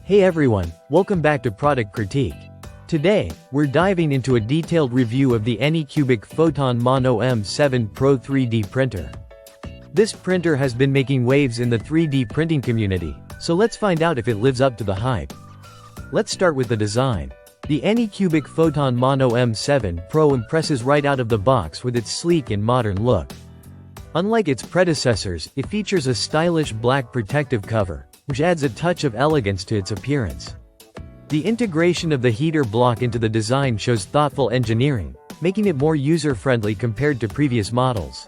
Hey everyone, welcome back to Product Critique. Today, we're diving into a detailed review of the Anycubic Photon Mono M7 Pro 3D printer. This printer has been making waves in the 3D printing community, so let's find out if it lives up to the hype. Let's start with the design. The Anycubic Photon Mono M7 Pro impresses right out of the box with its sleek and modern look. Unlike its predecessors, it features a stylish black protective cover, which adds a touch of elegance to its appearance. The integration of the heater block into the design shows thoughtful engineering, making it more user-friendly compared to previous models.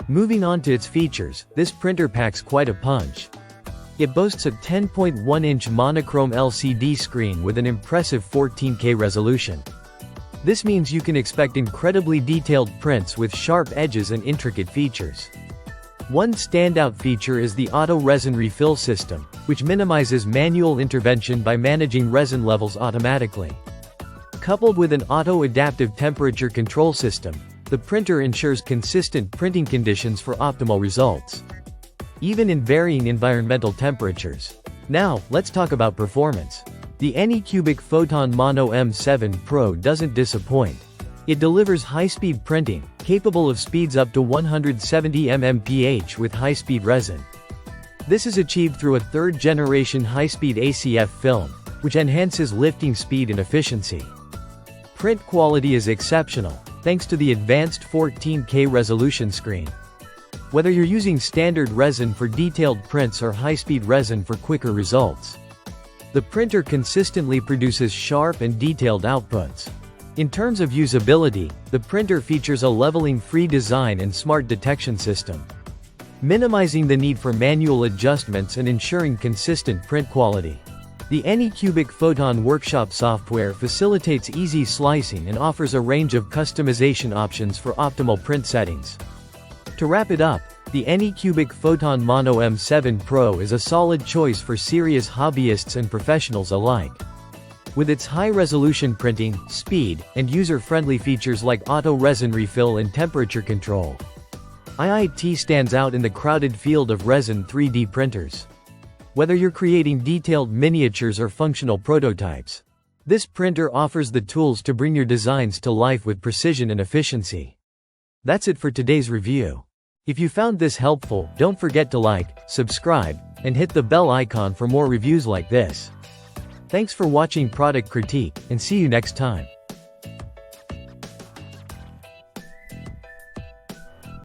Moving on to its features, this printer packs quite a punch. It boasts a 10.1-inch monochrome LCD screen with an impressive 14K resolution. This means you can expect incredibly detailed prints with sharp edges and intricate features. One standout feature is the auto resin refill system, which minimizes manual intervention by managing resin levels automatically. Coupled with an auto-adaptive temperature control system, the printer ensures consistent printing conditions for optimal results, even in varying environmental temperatures. Now, let's talk about performance. The Anycubic Photon Mono M7 Pro doesn't disappoint. It delivers high-speed printing, capable of speeds up to 170 mph with high-speed resin. This is achieved through a third-generation high-speed ACF film, which enhances lifting speed and efficiency. Print quality is exceptional, thanks to the advanced 14K resolution screen. Whether you're using standard resin for detailed prints or high-speed resin for quicker results, the printer consistently produces sharp and detailed outputs. In terms of usability, the printer features a leveling-free design and smart detection system, minimizing the need for manual adjustments and ensuring consistent print quality. The Anycubic Photon Workshop software facilitates easy slicing and offers a range of customization options for optimal print settings. To wrap it up, the Anycubic Photon Mono M7 Pro is a solid choice for serious hobbyists and professionals alike. With its high-resolution printing, speed, and user-friendly features like auto resin refill and temperature control, it stands out in the crowded field of resin 3D printers. Whether you're creating detailed miniatures or functional prototypes, this printer offers the tools to bring your designs to life with precision and efficiency. That's it for today's review. If you found this helpful, don't forget to like, subscribe, and hit the bell icon for more reviews like this. Thanks for watching Product Critique, and see you next time.